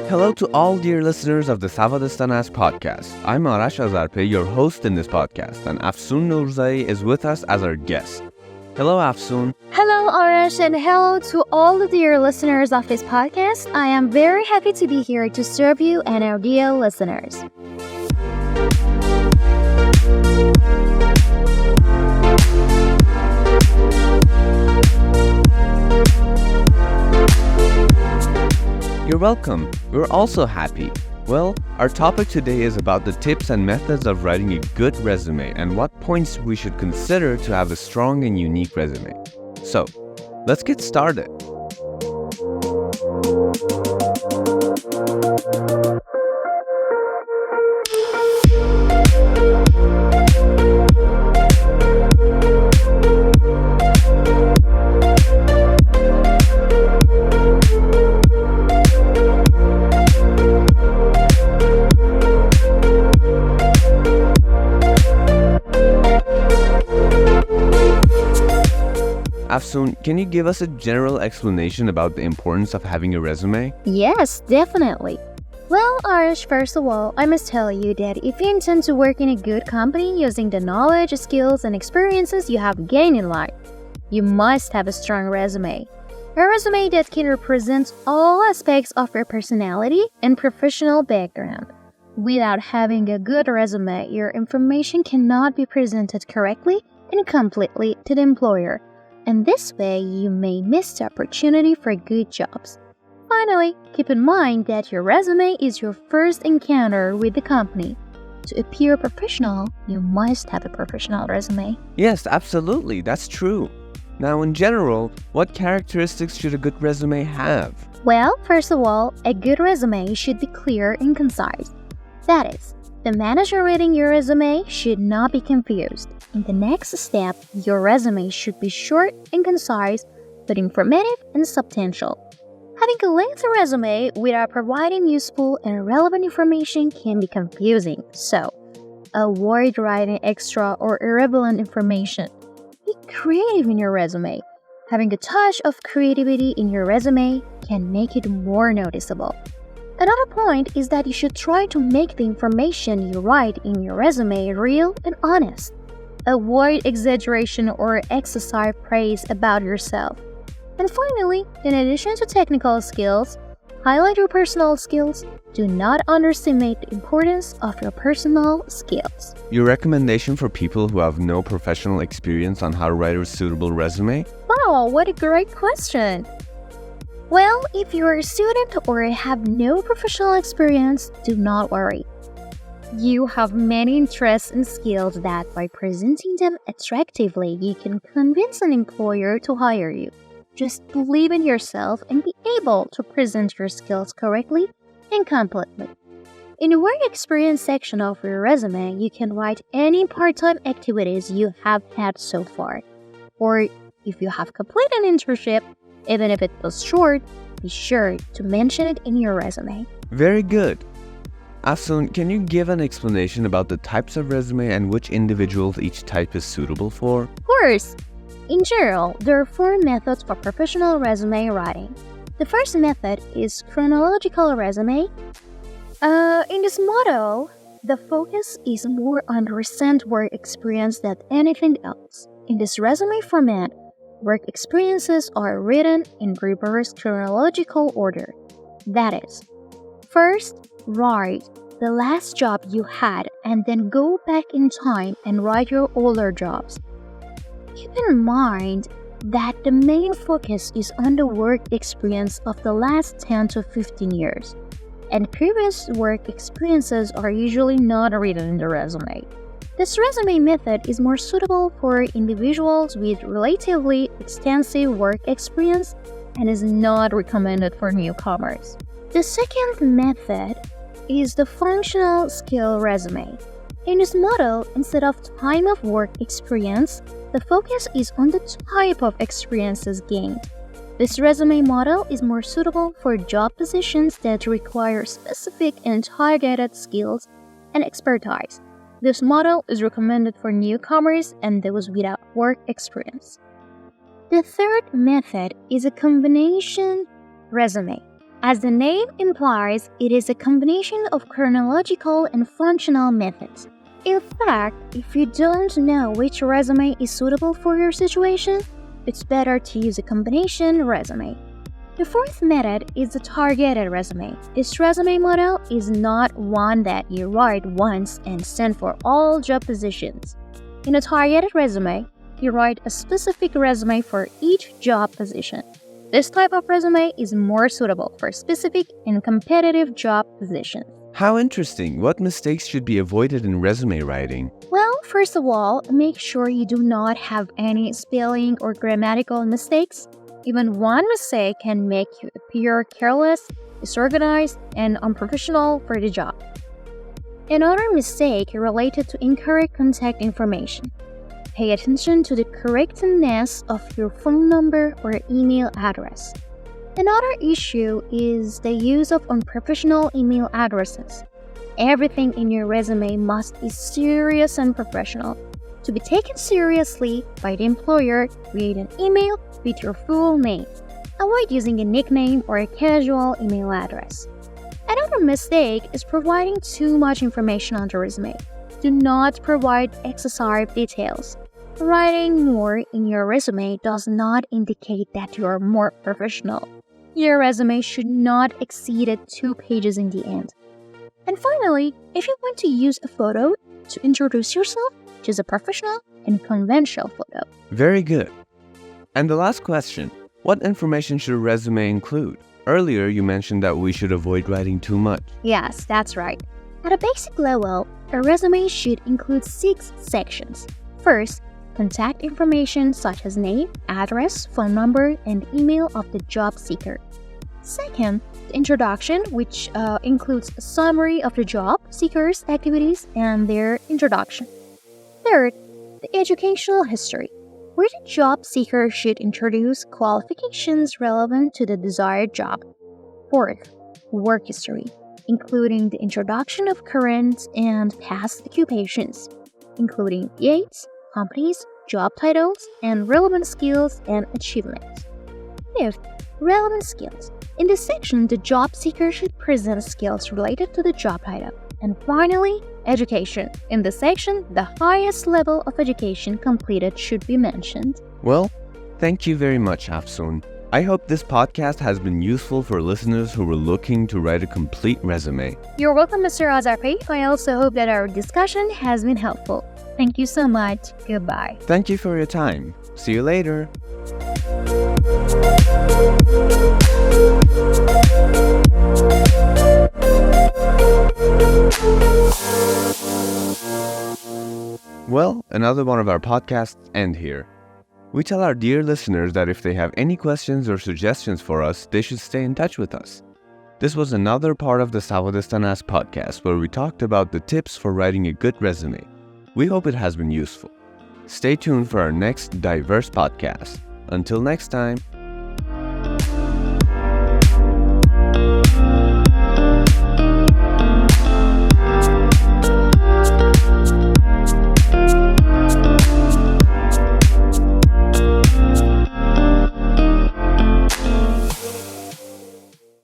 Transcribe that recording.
Hello to all dear listeners of the Savadestan Ask podcast. I'm Arash Azarpay, your host in this podcast, and Afsoon Noorzaei is with us as our guest. Hello, Afsoon. Hello, Arash, and hello to all the dear listeners of this podcast. I am very happy to be here to serve you and our dear listeners. You're welcome. We're also happy. Well, our topic today is about the tips and methods of writing a good resume and what points we should consider to have a strong and unique resume. So, let's get started. Afsoon, can you give us a general explanation about the importance of having a resume? Yes, definitely. Well, Arash, first of all, I must tell you that if you intend to work in a good company using the knowledge, skills, and experiences you have gained in life, you must have a strong resume. A resume that can represent all aspects of your personality and professional background. Without having a good resume, your information cannot be presented correctly and completely to the employer. And this way, you may miss the opportunity for good jobs. Finally, keep in mind that your resume is your first encounter with the company. To appear professional, you must have a professional resume. Yes, absolutely. That's true. Now, in general, what characteristics should a good resume have? Well, first of all, a good resume should be clear and concise. That is, the manager reading your resume should not be confused. In the next step, your resume should be short and concise, but informative and substantial. Having a lengthy resume without providing useful and relevant information can be confusing, so avoid writing extra or irrelevant information. Be creative in your resume. Having a touch of creativity in your resume can make it more noticeable. Another point is that you should try to make the information you write in your resume real and honest. Avoid exaggeration or excessive praise about yourself. And finally, in addition to technical skills, highlight your personal skills. Do not underestimate the importance of your personal skills. Your recommendation for people who have no professional experience on how to write a suitable resume? Wow, what a great question! Well, if you are a student or have no professional experience, do not worry. You have many interests and skills that by presenting them attractively, you can convince an employer to hire you. Just believe in yourself and be able to present your skills correctly and completely. In the work experience section of your resume, you can write any part-time activities you have had so far. Or if you have completed an internship, even if it was short, be sure to mention it in your resume. Very good. Afsoon, can you give an explanation about the types of resume and which individuals each type is suitable for? Of course. In general, there are 4 methods for professional resume writing. The first method is chronological resume. In this model, the focus is more on recent work experience than anything else. In this resume format, work experiences are written in reverse chronological order. That is, first, write the last job you had and then go back in time and write your older jobs. Keep in mind that the main focus is on the work experience of the last 10 to 15 years, and previous work experiences are usually not written in the resume. This resume method is more suitable for individuals with relatively extensive work experience and is not recommended for newcomers. The second method is the functional skill resume. In this model, instead of time of work experience, the focus is on the type of experiences gained. This resume model is more suitable for job positions that require specific and targeted skills and expertise. This model is recommended for newcomers and those without work experience. The third method is a combination resume. As the name implies, it is a combination of chronological and functional methods. In fact, if you don't know which resume is suitable for your situation, it's better to use a combination resume. The fourth method is the targeted resume. This resume model is not one that you write once and send for all job positions. In a targeted resume, you write a specific resume for each job position. This type of resume is more suitable for specific and competitive job positions. How interesting. What mistakes should be avoided in resume writing? Well, first of all, make sure you do not have any spelling or grammatical mistakes. Even one mistake can make you appear careless, disorganized, and unprofessional for the job. Another mistake related to incorrect contact information. Pay attention to the correctness of your phone number or email address. Another issue is the use of unprofessional email addresses. Everything in your resume must be serious and professional. To be taken seriously by the employer, create an email with your full name. Avoid using a nickname or a casual email address. Another mistake is providing too much information on the resume. Do not provide excessive details. Writing more in your resume does not indicate that you are more professional. Your resume should not exceed 2 pages in the end. And finally, if you want to use a photo to introduce yourself, choose a professional and conventional photo. Very good. And the last question, what information should a resume include? Earlier, you mentioned that we should avoid writing too much. Yes, that's right. At a basic level, a resume should include 6 sections. First, contact information such as name, address, phone number, and email of the job seeker. Second, the introduction, which includes a summary of the job seeker's activities and their introduction. Third, the educational history, where the job seeker should introduce qualifications relevant to the desired job. Fourth, work history, including the introduction of current and past occupations, including dates, companies, job titles, and relevant skills and achievements. Fifth, relevant skills. In this section, the job seeker should present skills related to the job title. And finally, education. In this section, the highest level of education completed should be mentioned. Well, thank you very much, Afsoon. I hope this podcast has been useful for listeners who were looking to write a complete resume. You're welcome, Mr. Azarpay. I also hope that our discussion has been helpful. Thank you so much. Goodbye. Thank you for your time. See you later. Well, another one of our podcasts ends here. We tell our dear listeners that if they have any questions or suggestions for us, they should stay in touch with us. This was another part of the Savadestan Ask podcast where we talked about the tips for writing a good resume. We hope it has been useful. Stay tuned for our next diverse podcast. Until next time.